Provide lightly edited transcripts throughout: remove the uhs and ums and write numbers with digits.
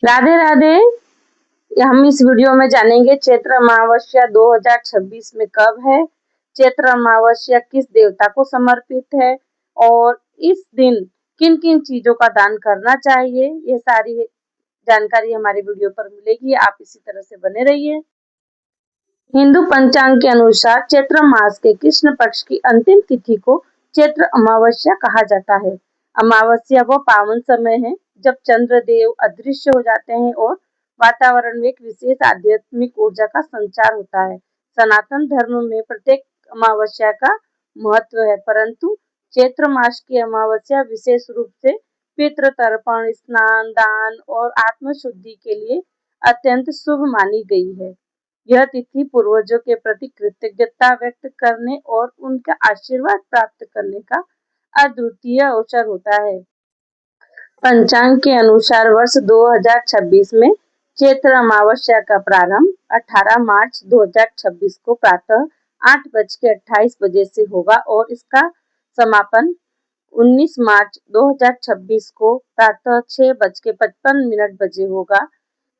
राधे राधे। हम इस वीडियो में जानेंगे चैत्र अमावस्या 2026 में कब है, चैत्र अमावस्या किस देवता को समर्पित है और इस दिन किन किन चीजों का दान करना चाहिए। ये सारी जानकारी हमारे वीडियो पर मिलेगी। आप इसी तरह से बने रहिए। हिंदू पंचांग के अनुसार चैत्र मास के कृष्ण पक्ष की अंतिम तिथि को चैत्र अमावस्या कहा जाता है। अमावस्या वो पावन समय है जब चंद्र देव अदृश्य हो जाते हैं और वातावरण में एक विशेष आध्यात्मिक ऊर्जा का संचार होता है। सनातन धर्म में प्रत्येक अमावस्या का महत्व है, परंतु चैत्र मास की अमावस्या विशेष रूप से पितृ तर्पण, स्नान, दान और आत्म शुद्धि के लिए अत्यंत शुभ मानी गई है। यह तिथि पूर्वजों के प्रति कृतज्ञता व्यक्त करने और उनका आशीर्वाद प्राप्त करने का अद्वितीय अवसर होता है। पंचांग के अनुसार वर्ष 2026 में चैत्र अमावस्या का प्रारंभ 18 मार्च 2026 को प्रातः 8:28 से होगा और इसका समापन 19 मार्च 2026 को प्रातः 6:55 होगा।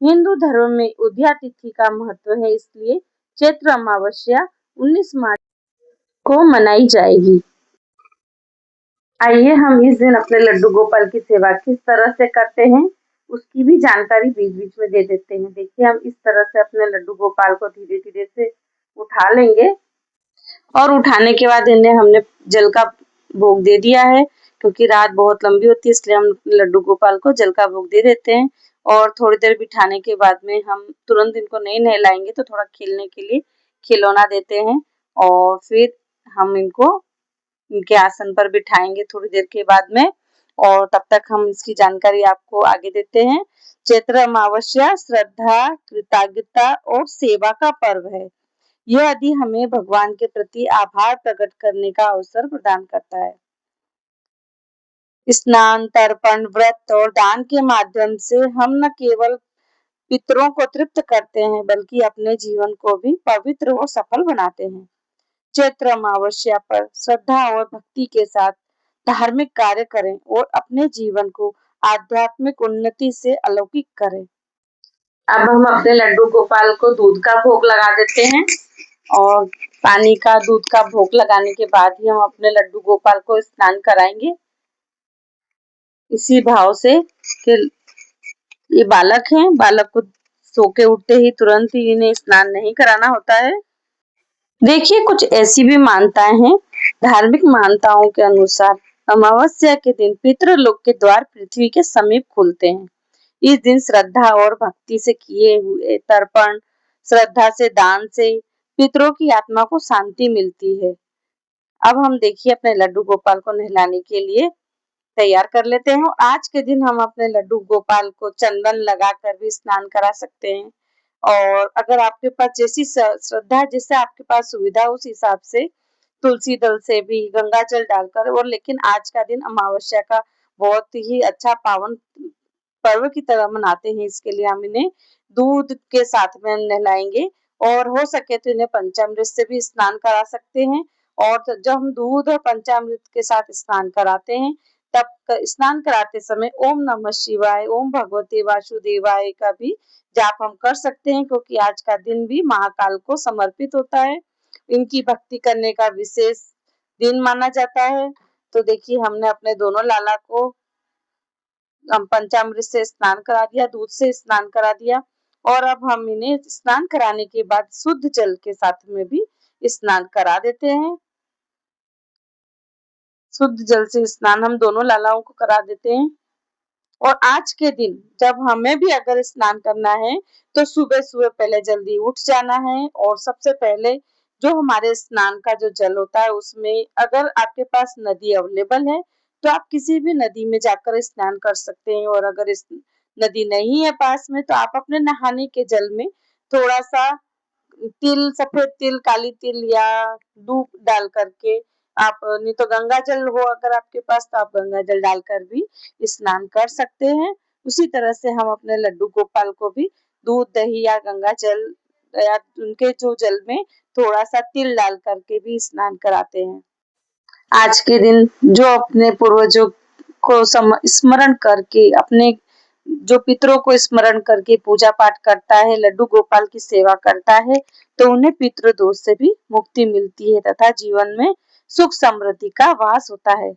हिंदू धर्म में उदया तिथि का महत्व है, इसलिए चैत्र अमावस्या 19 मार्च को मनाई जाएगी। आइए हम इस दिन अपने लड्डू गोपाल की सेवा किस तरह से करते हैं उसकी भी जानकारी बीच बीच में दे देते हैं। देखिए, हम इस तरह से अपने लड्डू गोपाल को धीरे धीरे से उठा लेंगे और उठाने के बाद इन्हें हमने जल का भोग दे दिया है, क्योंकि रात बहुत लंबी होती है इसलिए हम लड्डू गोपाल को जल का भोग दे देते हैं। और थोड़ी देर बिठाने के बाद में हम तुरंत इनको नहीं नहलाएंगे, तो थोड़ा खेलने के लिए खिलौना देते हैं और फिर हम इनको इनके आसन पर बिठाएंगे थोड़ी देर के बाद में। और तब तक हम इसकी जानकारी आपको आगे देते हैं। चैत्र अमावस्या श्रद्धा, कृतज्ञता और सेवा का पर्व है। यह आदि हमें भगवान के प्रति आभार प्रकट करने का अवसर प्रदान करता है। स्नान, तर्पण, व्रत और दान के माध्यम से हम न केवल पितरों को तृप्त करते हैं, बल्कि अपने जीवन को भी पवित्र और सफल बनाते हैं। चैत्र अमावस्या पर श्रद्धा और भक्ति के साथ धार्मिक कार्य करें और अपने जीवन को आध्यात्मिक उन्नति से अलौकिक करें। अब हम अपने लड्डू गोपाल को दूध का भोग लगा देते हैं और पानी का दूध का भोग लगाने के बाद ही हम अपने लड्डू गोपाल को स्नान कराएंगे, इसी भाव से कि ये बालक हैं, बालक को सो के उठते ही तुरंत ही इन्हें स्नान नहीं कराना होता है। देखिए, कुछ ऐसी भी मान्यताएं हैं। धार्मिक मान्यताओं के अनुसार अमावस्या के दिन पितृलोक के द्वार पृथ्वी के समीप खुलते हैं। इस दिन श्रद्धा और भक्ति से किए हुए तर्पण, श्रद्धा से दान से पितरों की आत्मा को शांति मिलती है। अब हम देखिए अपने लड्डू गोपाल को नहलाने के लिए तैयार कर लेते हैं। आज के दिन हम अपने लड्डू गोपाल को चंदन लगाकर भी स्नान करा सकते हैं, और अगर आपके पास जैसी श्रद्धा, जैसे आपके पास सुविधा उस हिसाब से तुलसी दल से भी गंगा जल डालकर। और लेकिन आज का दिन अमावस्या का बहुत ही अच्छा पावन पर्व की तरह मनाते हैं, इसके लिए हम इन्हें दूध के साथ में नहलाएंगे और हो सके तो इन्हें पंचामृत से भी स्नान करा सकते हैं। और जब हम दूध और पंचामृत के साथ स्नान कराते हैं, तब स्नान कराते समय ओम नमः शिवाय, ओम भगवते वासुदेवाय का भी जाप हम कर सकते हैं, क्योंकि आज का दिन भी महाकाल को समर्पित होता है। इनकी भक्ति करने का विशेष दिन माना जाता है। तो देखिए, हमने अपने दोनों लाला को पंचामृत से स्नान करा दिया, दूध से स्नान करा दिया, और अब हम इन्हें स्नान कराने के बाद शुद्ध जल के साथ में भी स्नान करा देते हैं। शुद्ध जल से स्नान हम दोनों लालाओं को करा देते हैं। और आज के दिन जब हमें भी अगर स्नान करना है, तो सुबह सुबह पहले जल्दी उठ जाना है, और सबसे पहले जो हमारे स्नान का जो जल होता है, उसमें अगर आपके पास नदी अवेलेबल है तो आप किसी भी नदी में जाकर स्नान कर सकते हैं। और अगर इस नदी नहीं है पास में, तो आप अपने नहाने के जल में थोड़ा सा तिल, सफेद तिल, काली तिल या दूध डाल करके आप, नहीं तो गंगा जल हो अगर आपके पास, तो आप गंगा जल डालकर भी स्नान कर सकते हैं। उसी तरह से हम अपने लड्डू गोपाल को भी दूध, दही या गंगा जल या उनके जो जल में थोड़ा सा तिल डाल करके भी स्नान कराते हैं। आज के दिन जो अपने पूर्वजों को स्मरण करके अपने जो पितरों को स्मरण करके पूजा पाठ करता है, लड्डू गोपाल की सेवा करता है, तो उन्हें पितृ दोष से भी मुक्ति मिलती है तथा जीवन में सुख समृद्धि का वास होता है।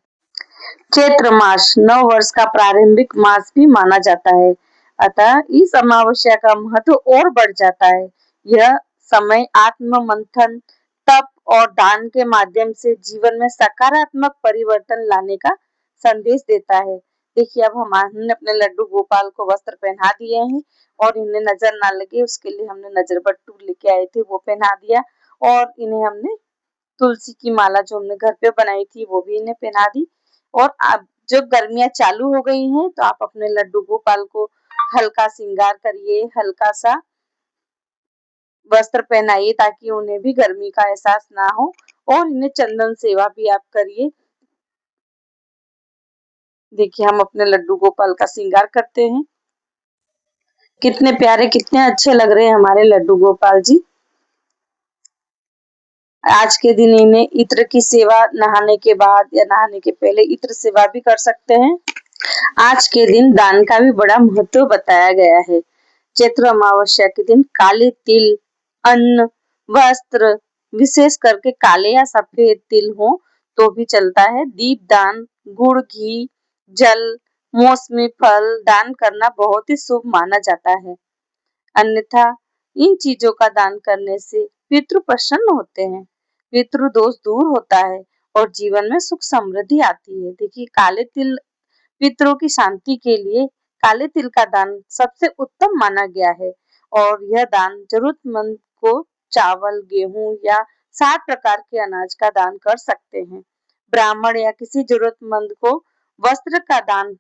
चैत्र मास नव वर्ष का प्रारंभिक मास भी माना जाता है, अतः इस अमावस्या का महत्व और बढ़ जाता है। यह समय आत्म मंथन, तप और दान के माध्यम से जीवन में सकारात्मक परिवर्तन लाने का संदेश देता है। देखिए, अब हमने अपने लड्डू गोपाल को वस्त्र पहना दिए हैं और इन्हें नजर ना लगे उसके लिए हमने नजर बट्टू लेके आए थे वो पहना दिया, और इन्हें हमने तुलसी की माला जो हमने घर पे बनाई थी वो भी इन्हें पहना दी। और अब जब गर्मियां चालू हो गई हैं तो आप अपने लड्डू गोपाल को हल्का श्रृंगार करिए, हल्का सा वस्त्र पहनाइए ताकि उन्हें भी गर्मी का एहसास ना हो, और इन्हें चंदन सेवा भी आप करिए। देखिए, हम अपने लड्डू गोपाल का श्रृंगार करते हैं। कितने प्यारे, कितने अच्छे लग रहे हैं हमारे लड्डू गोपाल जी। आज के दिन इन्हें इत्र की सेवा नहाने के बाद या नहाने के पहले इत्र सेवा भी कर सकते हैं। आज के दिन दान का भी बड़ा महत्व बताया गया है। चैत्र अमावस्या के दिन काले तिल, अन्न, वस्त्र, विशेष करके काले या सफेद तिल हो तो भी चलता है, दीप दान, गुड़, घी, जल, मौसमी फल दान करना बहुत ही शुभ माना जाता है। अन्यथा इन चीजों का दान करने से पितृ प्रसन्न होते हैं, पितृ दोष दूर होता है और जीवन में सुख समृद्धि आती है। देखिए, काले तिल पितरों की शांति के लिए काले तिल का दान सबसे उत्तम माना गया है, और यह दान जरूरतमंद को चावल, गेहूं या 7 प्रकार के अनाज का दान कर सकते हैं। ब्राह्मण या किसी जरूरतमंद को वस्त्र का दान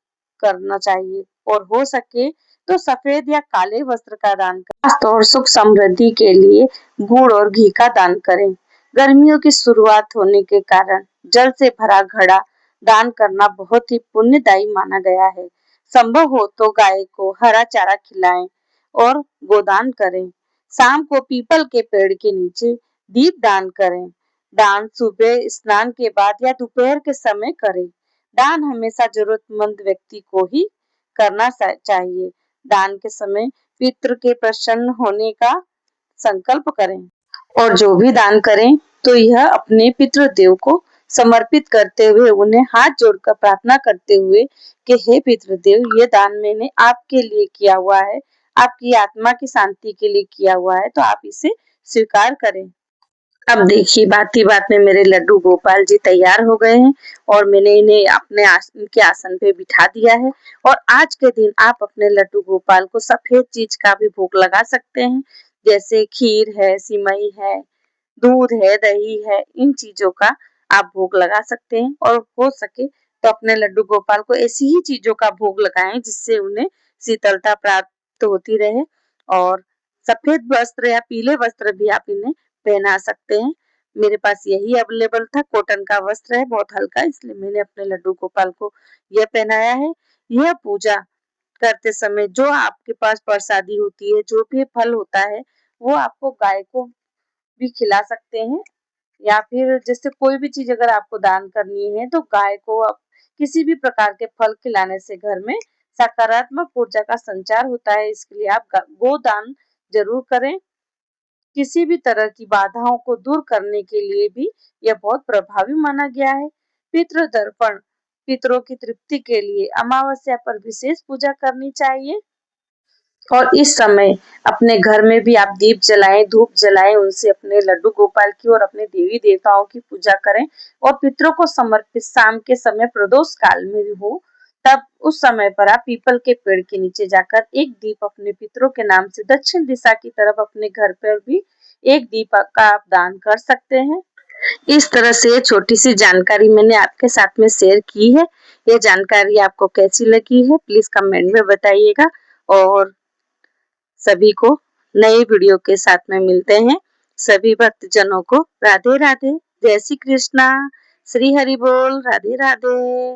करना चाहिए, और हो सके तो सफेद या काले वस्त्र का दान करें। खासतौर सुख समृद्धि के लिए गुड़ और घी का दान करें। गर्मियों की शुरुआत होने के कारण जल से भरा घड़ा दान करना बहुत ही पुण्यदायी माना गया है। संभव हो तो गाय को हरा चारा खिलाएं और गोदान करें। शाम को पीपल के पेड़ के नीचे दीप दान करें। दान सुबह स्नान के बाद या दोपहर के समय करें। दान हमेशा जरूरतमंद व्यक्ति को ही करना चाहिए। दान के समय पितृ के प्रसन्न होने का संकल्प करें, और जो भी दान करें तो यह अपने पितृदेव को समर्पित करते हुए उन्हें हाथ जोड़कर प्रार्थना करते हुए कि हे पितृदेव, ये दान मैंने आपके लिए किया हुआ है, आपकी आत्मा की शांति के लिए किया हुआ है, तो आप इसे स्वीकार करें। अब देखिए, बात ही बात में मेरे लड्डू गोपाल जी तैयार हो गए हैं और मैंने इन्हें अपने इनके आसन पे बिठा दिया है। और आज के दिन आप अपने लड्डू गोपाल को सफेद चीज का भी भोग लगा सकते हैं, जैसे खीर है, सिमई है, दूध है, दही है, इन चीजों का आप भोग लगा सकते हैं। और हो सके तो अपने लड्डू गोपाल को ऐसी ही चीजों का भोग लगाएं जिससे उन्हें शीतलता प्राप्त होती रहे। और सफेद वस्त्र या पीले वस्त्र भी आप इन्हें पहना सकते हैं। मेरे पास यही अवेलेबल था, कॉटन का वस्त्र है, बहुत हल्का, इसलिए मैंने अपने लड्डू गोपाल को यह पहनाया है। यह पूजा करते समय जो आपके पास प्रसादी होती है, जो भी फल होता है, वो आपको गाय को भी खिला सकते हैं, या फिर जैसे कोई भी चीज अगर आपको दान करनी है तो गाय को आप किसी भी प्रकार के फल खिलाने से घर में सकारात्मक ऊर्जा का संचार होता है। इसके लिए आप गोदान जरूर करें। किसी भी तरह की बाधाओं को दूर करने के लिए भी यह बहुत प्रभावी माना गया है। पितृ तर्पण, पितरों की तृप्ति के लिए अमावस्या पर विशेष पूजा करनी चाहिए। और इस समय अपने घर में भी आप दीप जलाएं, धूप जलाएं, उनसे अपने लड्डू गोपाल की और अपने देवी देवताओं की पूजा करें। और पितरों को समर्पित शाम के समय प्रदोष काल में हो, तब उस समय पर आप पीपल के पेड़ के नीचे जाकर एक दीप अपने पितरों के नाम से दक्षिण दिशा की तरफ अपने घर पर भी एक दीप का आप दान कर सकते हैं। इस तरह से ये छोटी सी जानकारी मैंने आपके साथ में शेयर की है। ये जानकारी आपको कैसी लगी है प्लीज कमेंट में बताइएगा, और सभी को नए वीडियो के साथ में मिलते हैं। सभी भक्तजनों को राधे राधे, जय श्री कृष्णा, श्री हरि बोल, राधे राधे।